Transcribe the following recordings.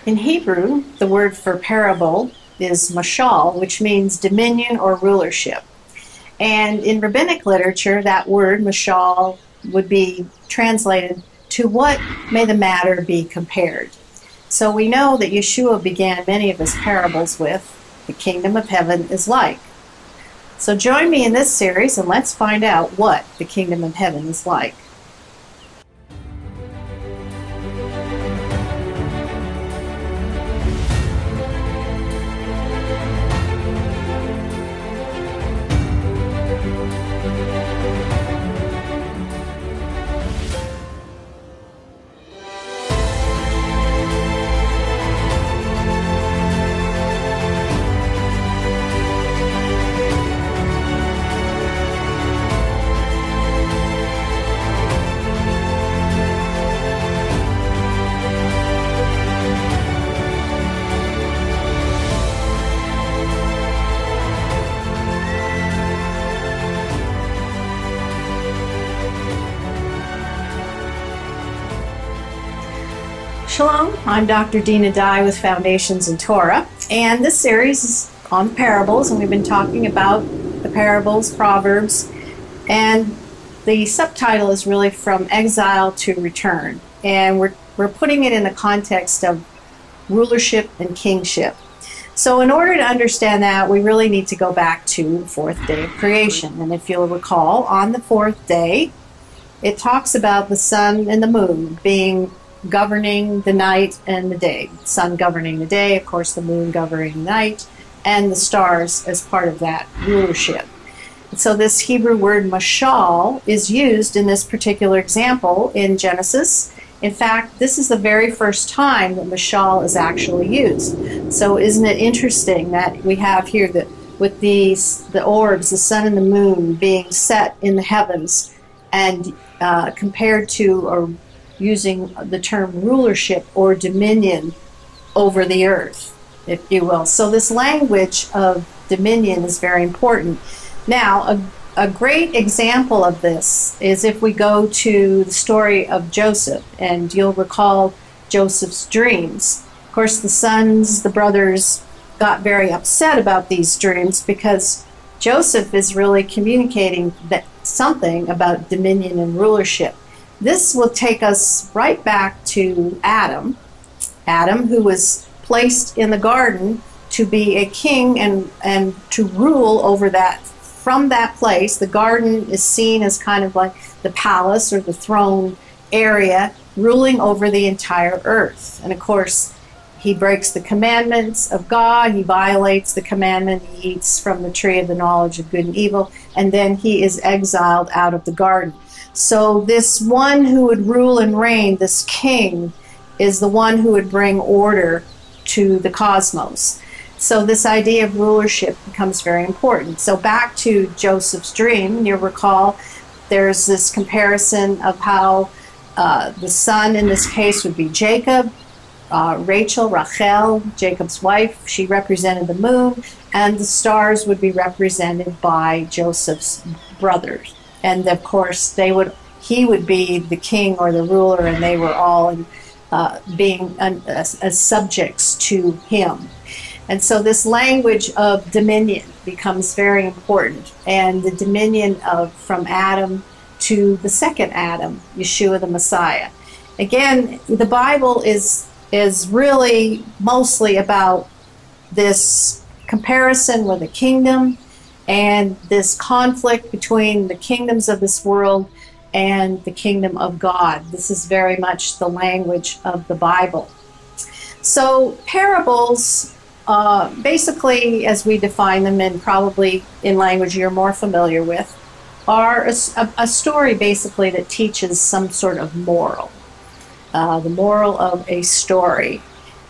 In Hebrew, the word for parable is mashal, which means dominion or rulership. And in rabbinic literature, that word mashal would be translated to what may the matter be compared. So we know that Yeshua began many of his parables with, the kingdom of heaven is like. So join me in this series and let's find out what the kingdom of heaven is like. Shalom, I'm Dr. Dina Dye with Foundations in Torah, and this series is on parables, and we've been talking about the parables, Proverbs, and the subtitle is really From Exile to Return, and we're putting it in the context of rulership and kingship. So in order to understand that, we really need to go back to the fourth day of creation, and if you'll recall, on the fourth day, it talks about the sun and the moon governing the night and the day. The sun governing the day, of course the moon governing the night, and the stars as part of that rulership. And so this Hebrew word mashal is used in this particular example in Genesis. In fact, this is the very first time that mashal is actually used. So isn't it interesting that we have here that with the orbs, the sun and the moon being set in the heavens and compared to or using the term rulership or dominion over the earth, if you will. So this language of dominion is very important. Now, a great example of this is if we go to the story of Joseph, and you'll recall Joseph's dreams. Of course, the sons, the brothers, got very upset about these dreams because Joseph is really communicating something about dominion and rulership. This will take us right back to Adam. Adam, who was placed in the garden to be a king and to rule over that. From that place, the garden is seen as kind of like the palace or the throne area, ruling over the entire earth. And of course, he breaks the commandments of God, he violates the commandment, he eats from the tree of the knowledge of good and evil, and then he is exiled out of the garden. So this one who would rule and reign, this king, is the one who would bring order to the cosmos. So this idea of rulership becomes very important. So back to Joseph's dream, you'll recall there's this comparison of how the son in this case would be Jacob, Rachel, Jacob's wife, she represented the moon, and the stars would be represented by Joseph's brothers. And of course, he would be the king or the ruler, and they were all being as subjects to him. And so this language of dominion becomes very important, and the dominion from Adam to the second Adam, Yeshua the Messiah. Again, the Bible is really mostly about this comparison with the kingdom and this conflict between the kingdoms of this world and the kingdom of God. This is very much the language of the Bible. So parables, basically as we define them, and probably in language you're more familiar with, are a story basically that teaches some sort of moral. The moral of a story.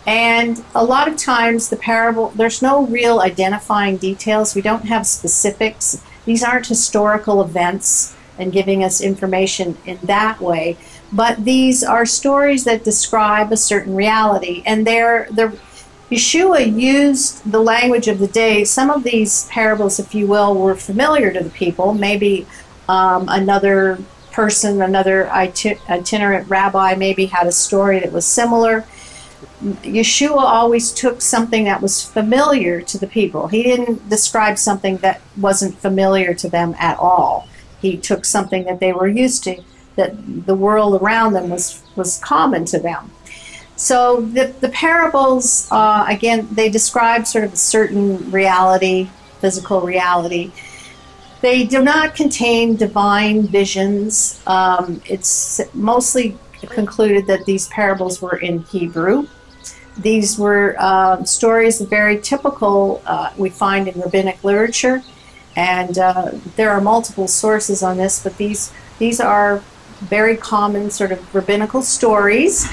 And a lot of times the parable, there's no real identifying details. We don't have specifics. These aren't historical events and giving us information in that way. But these are stories that describe a certain reality. And Yeshua used the language of the day. Some of these parables, if you will, were familiar to the people. Maybe another person, another itinerant rabbi maybe had a story that was similar. Yeshua always took something that was familiar to the people. He didn't describe something that wasn't familiar to them at all. He took something that they were used to, that the world around them was common to them. So the parables, again, they describe sort of a certain reality, physical reality. They do not contain divine visions. It's mostly concluded that these parables were in Hebrew. These were stories very typical we find in rabbinic literature, and there are multiple sources on this, but these are very common sort of rabbinical stories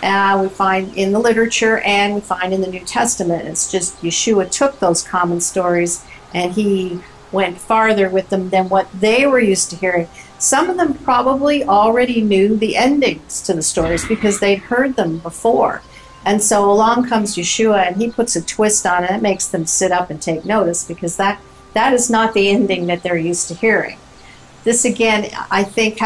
we find in the literature and we find in the New Testament. It's just Yeshua took those common stories and he went farther with them than what they were used to hearing. Some of them probably already knew the endings to the stories because they'd heard them before. And so along comes Yeshua and he puts a twist on it. It makes them sit up and take notice because that is not the ending that they're used to hearing. This again, I think,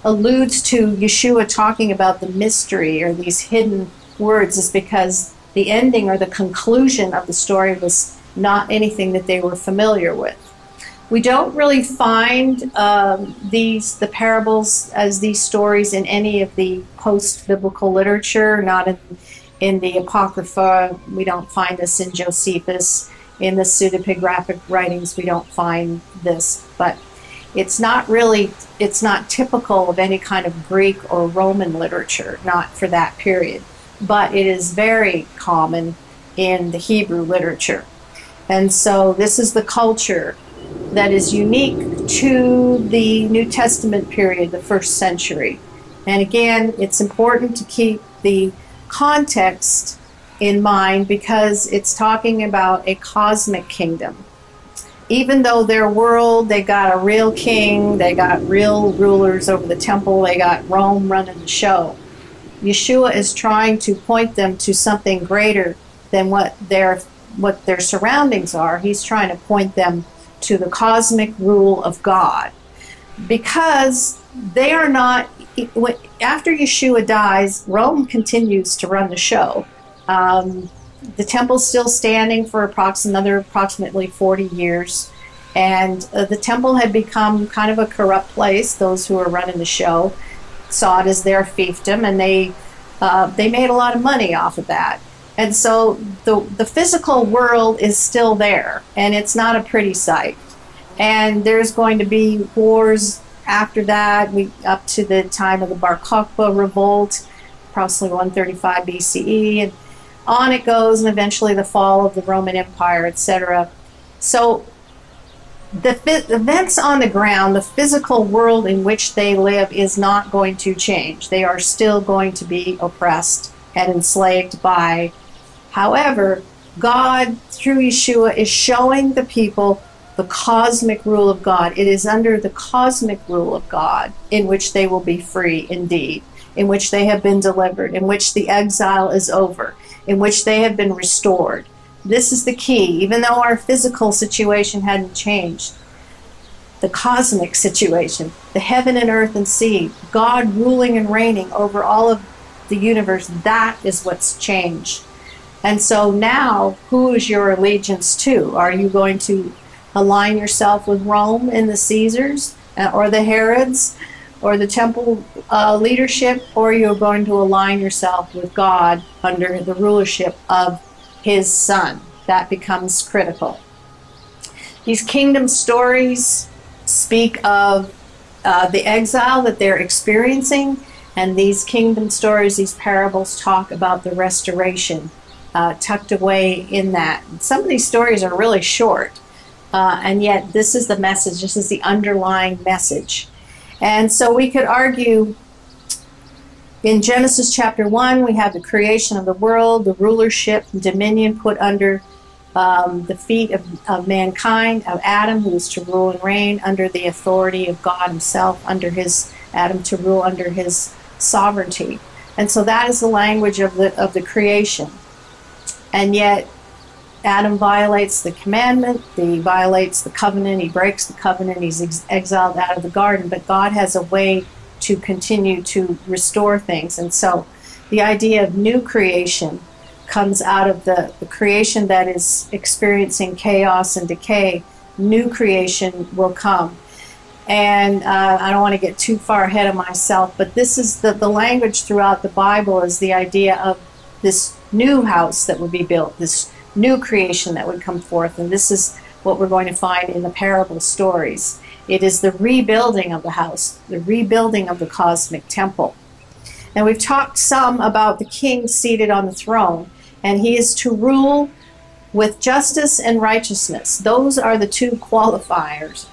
alludes to Yeshua talking about the mystery or these hidden words, is because the ending or the conclusion of the story was not anything that they were familiar with. We don't really find the parables as these stories in any of the post-biblical literature, not in the Apocrypha. We don't find this in Josephus. In the pseudepigraphic writings, we don't find this. But it's not typical of any kind of Greek or Roman literature, not for that period. But it is very common in the Hebrew literature. And so this is the culture that is unique to the New Testament period, the first century. And again, it's important to keep the context in mind because it's talking about a cosmic kingdom. Even though their world, they got a real king, they got real rulers over the temple, they got Rome running the show, Yeshua is trying to point them to something greater than what their surroundings are. He's trying to point them to the cosmic rule of God, because they are not, after Yeshua dies, Rome continues to run the show. The temple's still standing for another approximately 40 years, and the temple had become kind of a corrupt place. Those who were running the show saw it as their fiefdom, and they made a lot of money off of that. And so the physical world is still there, and it's not a pretty sight. And there's going to be wars after that, up to the time of the Bar Kokhba revolt, approximately 135 BCE, and on it goes, and eventually the fall of the Roman Empire, etc. So the events on the ground, the physical world in which they live, is not going to change. They are still going to be oppressed and enslaved by. However, God, through Yeshua, is showing the people the cosmic rule of God. It is under the cosmic rule of God in which they will be free indeed, in which they have been delivered, in which the exile is over, in which they have been restored. This is the key. Even though our physical situation hadn't changed, the cosmic situation, the heaven and earth and sea, God ruling and reigning over all of the universe, that is what's changed. And so now, who is your allegiance to? Are you going to align yourself with Rome and the Caesars, or the Herods, or the temple leadership, or you're going to align yourself with God under the rulership of his Son? That becomes critical. These kingdom stories speak of the exile that they're experiencing, and these kingdom stories, these parables, talk about the restoration tucked away in that. Some of these stories are really short, and yet this is the message, this is the underlying message. And so we could argue in Genesis chapter 1, we have the creation of the world, the rulership and dominion put under the feet of mankind, of Adam, who is to rule and reign under the authority of God himself, Adam to rule under his sovereignty. And so that is the language of the creation. And yet Adam violates the commandment, he violates the covenant, he breaks the covenant, he's exiled out of the garden, but God has a way to continue to restore things. And so the idea of new creation comes out of the creation that is experiencing chaos and decay. New creation will come. And I don't want to get too far ahead of myself, but this is the language throughout the Bible is the idea of this new house that would be built, this new creation that would come forth. And this is what we're going to find in the parable stories. It is the rebuilding of the house, the rebuilding of the cosmic temple. And we've talked some about the king seated on the throne, and he is to rule with justice and righteousness. Those are the two qualifiers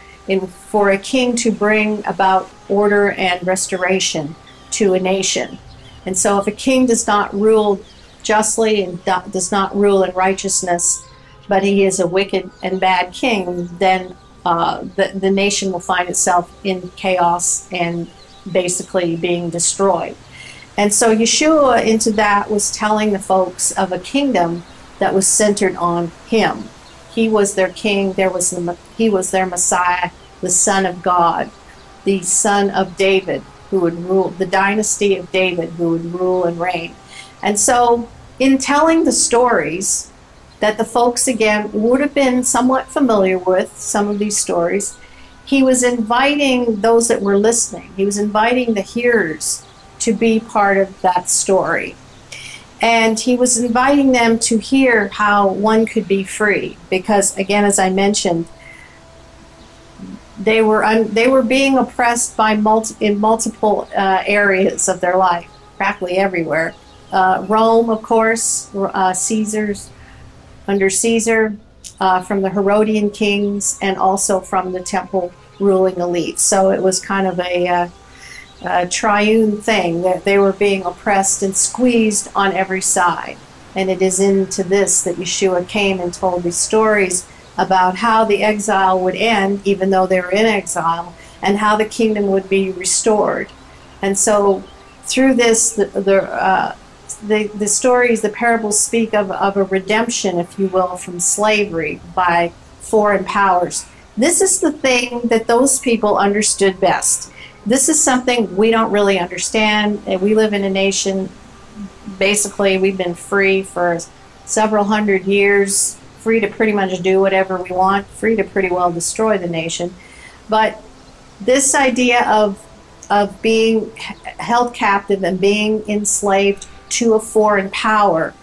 for a king to bring about order and restoration to a nation. And so if a king does not rule justly and does not rule in righteousness, but he is a wicked and bad king, then the nation will find itself in chaos and basically being destroyed. And so Yeshua into that was telling the folks of a kingdom that was centered on him. He was their king. He was their Messiah, the Son of God, the Son of David, who would rule, the dynasty of David, who would rule and reign. And so in telling the stories that the folks, again, would have been somewhat familiar with, some of these stories, he was inviting those that were listening, he was inviting the hearers to be part of that story. And he was inviting them to hear how one could be free. Because, again, as I mentioned, they were being oppressed by in multiple areas of their life, practically everywhere. Rome, of course, under Caesar, from the Herodian kings, and also from the temple ruling elite. So it was kind of a triune thing, that they were being oppressed and squeezed on every side. And it is into this that Yeshua came and told these stories about how the exile would end, even though they were in exile, and how the kingdom would be restored. And so through this, the stories, the parables speak of a redemption, if you will, from slavery by foreign powers. This is the thing that those people understood best. This is something we don't really understand. We live in a nation, basically we've been free for several hundred years, free to pretty much do whatever we want, free to pretty well destroy the nation. But this idea of being held captive and being enslaved to a foreign power,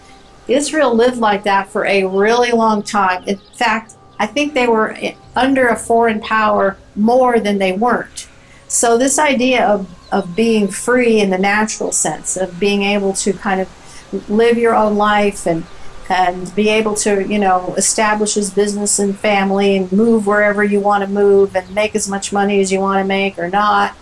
Israel lived like that for a really long time. In fact, I think they were under a foreign power more than they weren't. So this idea of being free in the natural sense, of being able to kind of live your own life and be able to, you know, establish his business and family and move wherever you want to move and make as much money as you want to make or not,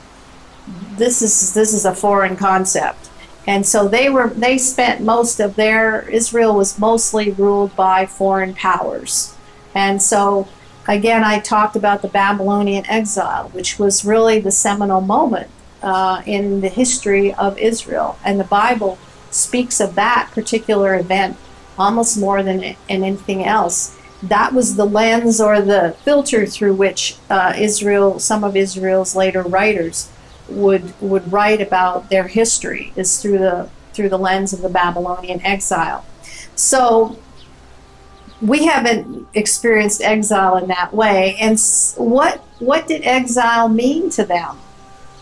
this is a foreign concept. And so they spent most of Israel was mostly ruled by foreign powers. And so again, I talked about the Babylonian exile, which was really the seminal moment in the history of Israel. And the Bible speaks of that particular event almost more than in anything else. That was the lens or the filter through which some of Israel's later writers would write about their history, is through the lens of the Babylonian exile. So we haven't experienced exile in that way. And what did exile mean to them?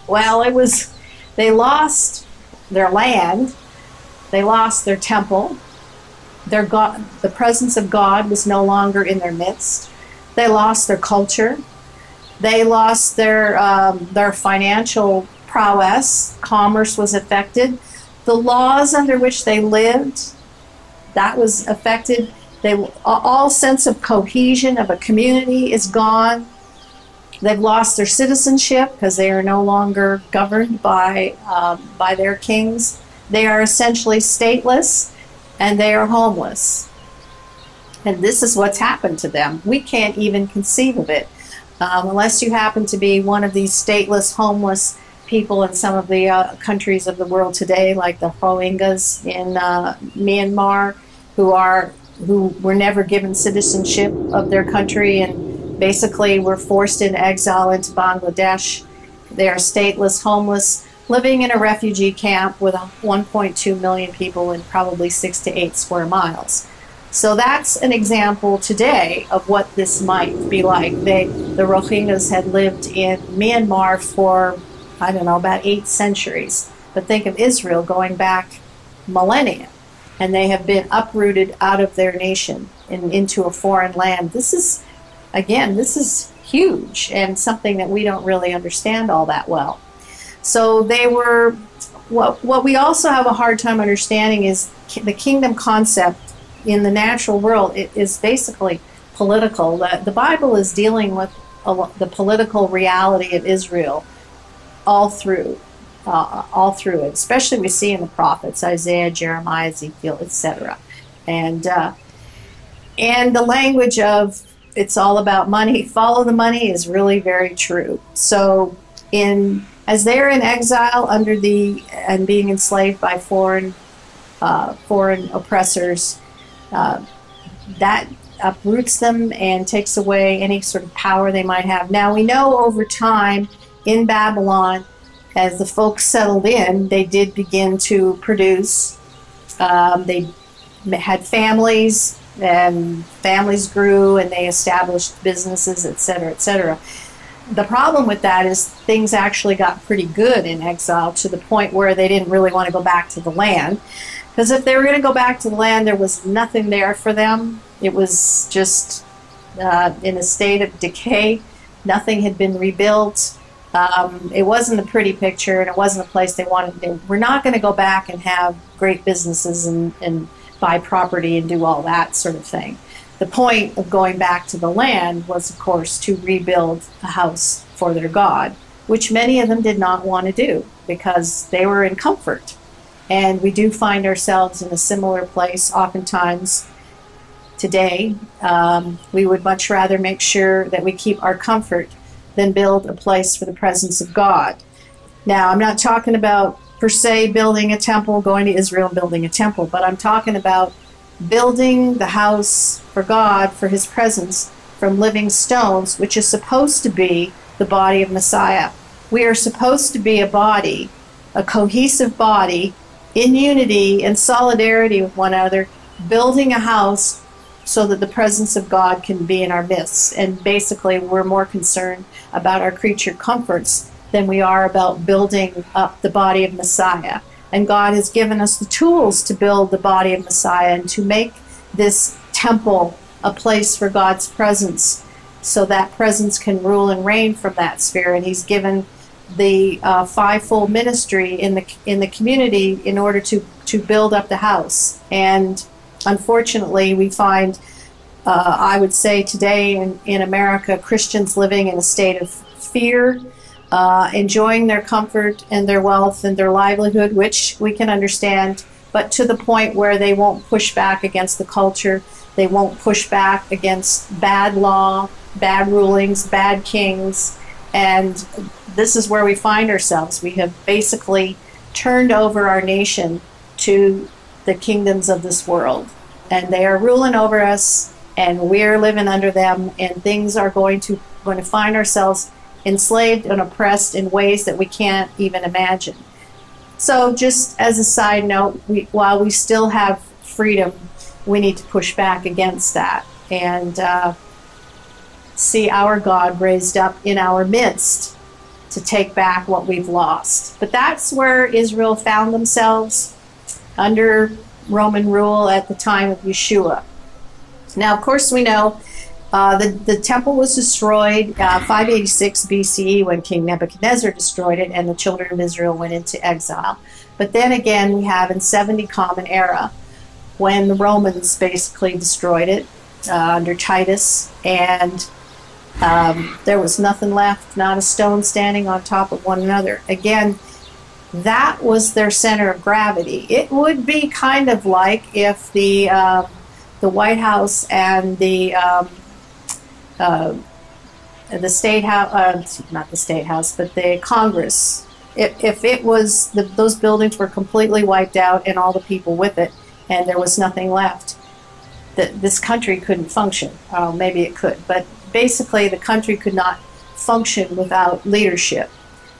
Well, they lost their land, they lost their temple, the presence of God was no longer in their midst. They lost their culture. They lost their financial prowess. Commerce was affected. The laws under which they lived, that was affected. All sense of cohesion of a community is gone. They've lost their citizenship because they are no longer governed by their kings. They are essentially stateless, and they are homeless. And this is what's happened to them. We can't even conceive of it. Unless you happen to be one of these stateless, homeless people in some of the countries of the world today, like the Rohingyas in Myanmar, who were never given citizenship of their country and basically were forced into exile into Bangladesh. They are stateless, homeless. living in a refugee camp with 1.2 million people in probably 6 to 8 square miles. So that's an example today of what this might be like. The Rohingyas had lived in Myanmar for, I don't know, about 8 centuries. But think of Israel going back millennia, and they have been uprooted out of their nation and into a foreign land. This is, again, this is huge and something that we don't really understand all that well. So they were, what we also have a hard time understanding is the kingdom concept in the natural world. It is basically political. The Bible is dealing with the political reality of Israel all through it. Especially we see in the prophets, Isaiah, Jeremiah, Ezekiel, etc. And the language of it's all about money, follow the money, is really very true. So as they're in exile and being enslaved by foreign oppressors, that uproots them and takes away any sort of power they might have. Now we know over time in Babylon, as the folks settled in, they did begin to produce. They had families, and families grew, and they established businesses, etc., etc. The problem with that is things actually got pretty good in exile, to the point where they didn't really want to go back to the land. Because if they were going to go back to the land, there was nothing there for them. It was just in a state of decay. Nothing had been rebuilt. It wasn't a pretty picture, and it wasn't a place they wanted. They were not going to go back and have great businesses and buy property and do all that sort of thing. The point of going back to the land was, of course, to rebuild a house for their God, which many of them did not want to do because they were in comfort. And we do find ourselves in a similar place oftentimes today. We would much rather make sure that we keep our comfort than build a place for the presence of God. Now, I'm not talking about per se building a temple, going to Israel and building a temple, but I'm talking about building the house for God, for His presence, from living stones, which is supposed to be the body of Messiah. We are supposed to be a body, a cohesive body, in unity and solidarity with one another, building a house so that the presence of God can be in our midst. And basically, we're more concerned about our creature comforts than we are about building up the body of Messiah. And God has given us the tools to build the body of Messiah and to make this temple a place for God's presence, so that presence can rule and reign from that sphere. And He's given the fivefold ministry in the community in order to build up the house. And unfortunately, we find, I would say today in America, Christians living in a state of fear, enjoying their comfort and their wealth and their livelihood, which we can understand, but to the point where they won't push back against the culture. They won't push back against bad law, bad rulings, bad kings. And this is where we find ourselves. We have basically turned over our nation to the kingdoms of this world, and they are ruling over us, and we're living under them, and things are going to find ourselves enslaved and oppressed in ways that we can't even imagine. So just as a side note, while we still have freedom, we need to push back against that and see our God raised up in our midst to take back what we've lost. But that's where Israel found themselves under Roman rule at the time of Yeshua. Now, of course, we know the temple was destroyed 586 BCE when King Nebuchadnezzar destroyed it, and the children of Israel went into exile. But then again, we have in 70 Common Era, when the Romans basically destroyed it under Titus, and there was nothing left, not a stone standing on top of one another. Again, that was their center of gravity. It would be kind of like if the White House and the State House, not the State House, but the Congress, if it was, those buildings were completely wiped out and all the people with it, and there was nothing left, this country couldn't function. Maybe it could, but basically the country could not function without leadership.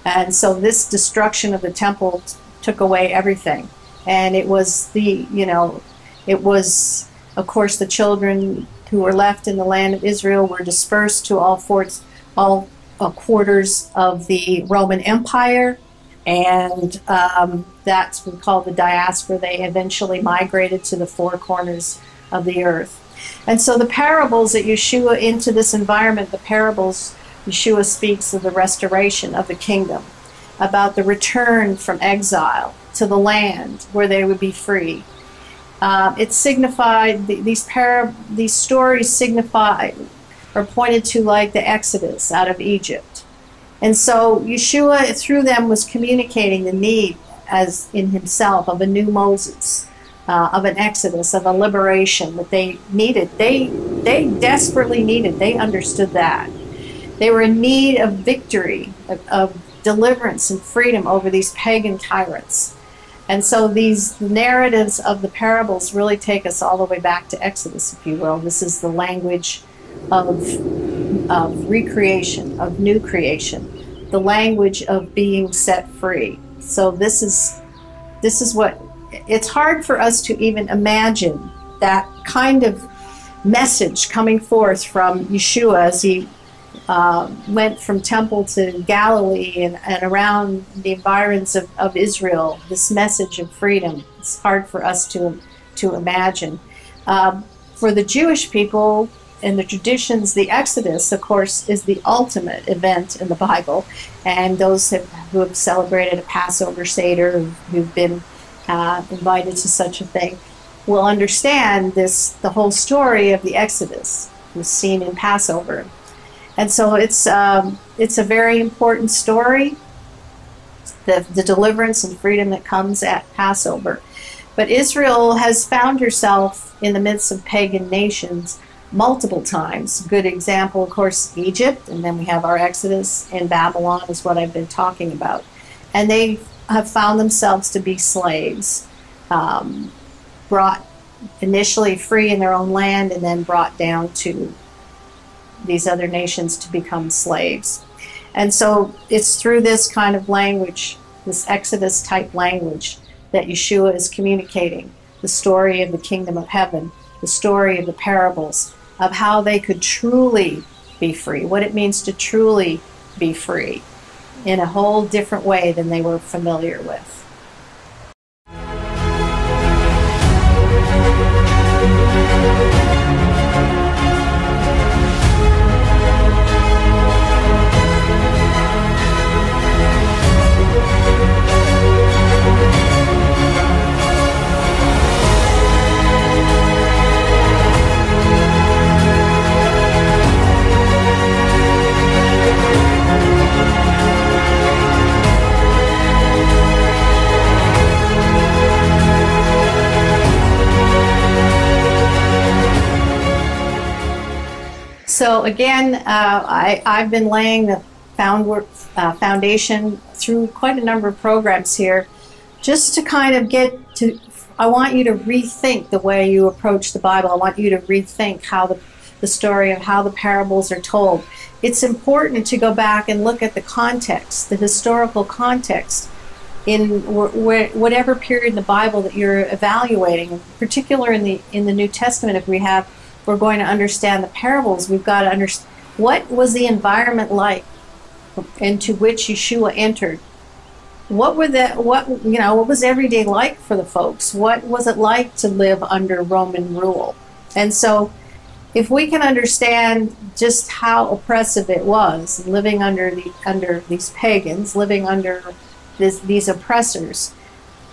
And so this destruction of the temple took away everything. And it was it was, of course, the children who were left in the land of Israel were dispersed to all quarters of the Roman Empire. And that's what we call the diaspora. They eventually migrated to the four corners of the earth. And so the parables that Yeshua, into this environment, the parables, Yeshua speaks of the restoration of the kingdom, about the return from exile to the land where they would be free. It signified, these stories signify or pointed to like the Exodus out of Egypt. And so Yeshua, through them, was communicating the need as in himself of a new Moses, of an Exodus, of a liberation that they needed. They desperately needed. They understood that. They were in need of victory, of deliverance and freedom over these pagan tyrants. And so these narratives of the parables really take us all the way back to Exodus, if you will. This is the language of recreation, of new creation, the language of being set free. So this is what, it's hard for us to even imagine that kind of message coming forth from Yeshua as he went from temple to Galilee and around the environs of Israel, this message of freedom. It's hard for us to imagine. For the Jewish people and the traditions, the Exodus, of course, is the ultimate event in the Bible. And those who have celebrated a Passover Seder, who've been invited to such a thing, will understand the whole story of the Exodus was seen in Passover. And so it's a very important story, the deliverance and freedom that comes at Passover. But Israel has found herself in the midst of pagan nations multiple times. Good example, of course, Egypt, and then we have our Exodus, and Babylon is what I've been talking about. And they have found themselves to be slaves, brought initially free in their own land and then brought down to these other nations to become slaves. And so it's through this kind of language, this Exodus type language, that Yeshua is communicating the story of the kingdom of heaven, the story of the parables, of how they could truly be free, what it means to truly be free in a whole different way than they were familiar with. So again, I've been laying the foundation through quite a number of programs here, just to kind of get to, I want you to rethink the way you approach the Bible. I want you to rethink how the story of how the parables are told. It's important to go back and look at the context, the historical context, in whatever period in the Bible that you're evaluating. In particular, in the New Testament, if we're going to understand the parables, we've got to understand what was the environment like into which Yeshua entered. What was everyday like for the folks? What was it like to live under Roman rule? And so if we can understand just how oppressive it was, living under these pagans, living under these oppressors,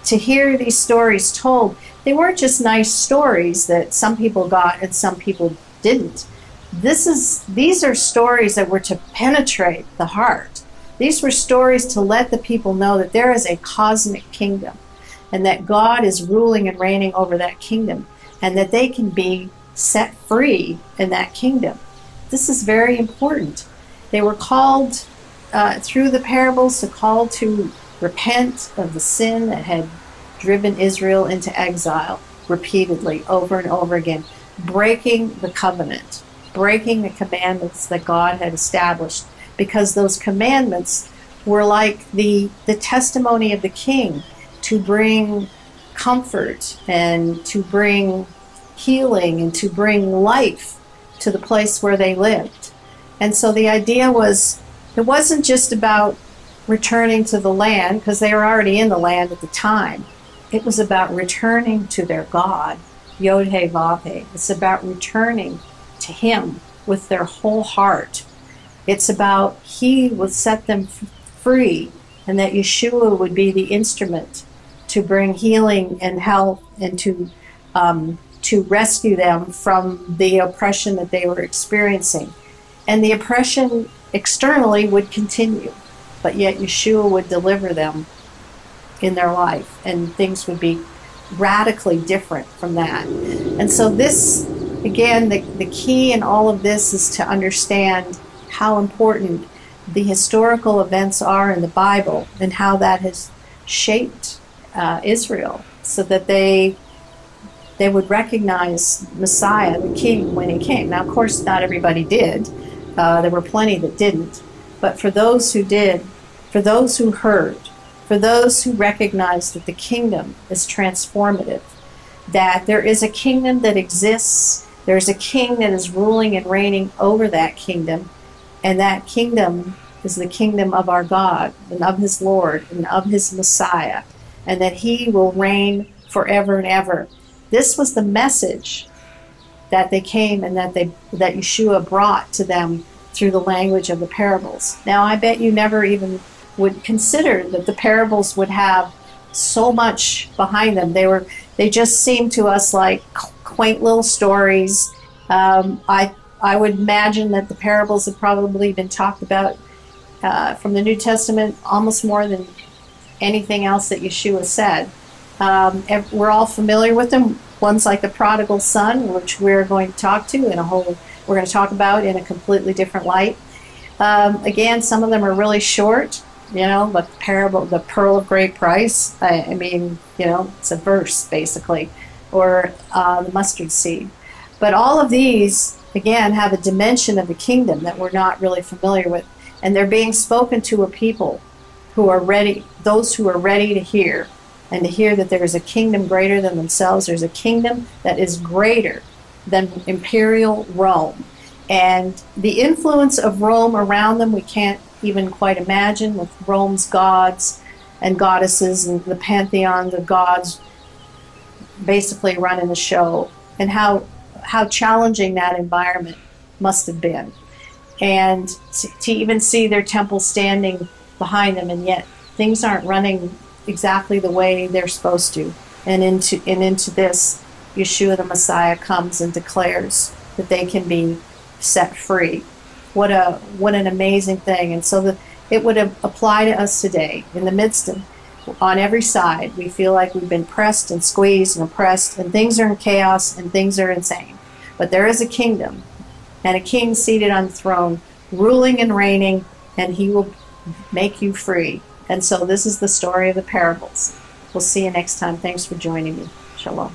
to hear these stories told, they weren't just nice stories that some people got and some people didn't. These are stories that were to penetrate the heart. These were stories to let the people know that there is a cosmic kingdom and that God is ruling and reigning over that kingdom and that they can be set free in that kingdom. This is very important. They were called through the parables to repent of the sin that had driven Israel into exile repeatedly, over and over again, breaking the covenant, breaking the commandments that God had established, because those commandments were like the testimony of the king to bring comfort and to bring healing and to bring life to the place where they lived. And so the idea was, it wasn't just about returning to the land, because they were already in the land at the time. It was about returning to their God, Yod-Heh-Vav-Heh. It's about returning to Him with their whole heart. It's about He would set them free, and that Yeshua would be the instrument to bring healing and health and to rescue them from the oppression that they were experiencing. And the oppression externally would continue, but yet Yeshua would deliver them in their life, and things would be radically different from that. And so this, again, the key in all of this is to understand how important the historical events are in the Bible and how that has shaped Israel, so that they would recognize Messiah, the King, when He came. Now, of course, not everybody did. There were plenty that didn't. But for those who did, for those who heard, for those who recognized that the kingdom is transformative, that there is a kingdom that exists, there's a king that is ruling and reigning over that kingdom, and that kingdom is the kingdom of our God and of His Lord and of His Messiah, and that He will reign forever and ever. This was the message that they came and that Yeshua brought to them through the language of the parables. Now, I bet you never even would consider that the parables would have so much behind them. They just seemed to us like quaint little stories. I would imagine that the parables have probably been talked about from the New Testament almost more than anything else that Yeshua said. We're all familiar with them. One's like the prodigal son, which we're going to talk to we're going to talk about in a completely different light. Again, some of them are really short, but the parable, the pearl of great price, I mean, it's a verse basically, or the mustard seed. But all of these, again, have a dimension of the kingdom that we're not really familiar with, and they're being spoken to a people who are ready, those who are ready to hear, and to hear that there is a kingdom greater than themselves. There's a kingdom that is greater than imperial Rome. And the influence of Rome around them, we can't even quite imagine, with Rome's gods and goddesses and the pantheon of gods basically running the show, and how challenging that environment must have been. And to even see their temple standing behind them, and yet things aren't running exactly the way they're supposed to. And into this, Yeshua the Messiah comes and declares that they can be set free. What an amazing thing. And so it would apply to us today. In the midst of, on every side, we feel like we've been pressed and squeezed and oppressed, and things are in chaos and things are insane. But there is a kingdom, and a king seated on the throne, ruling and reigning, and He will make you free. And so this is the story of the parables. We'll see you next time. Thanks for joining me. Shalom.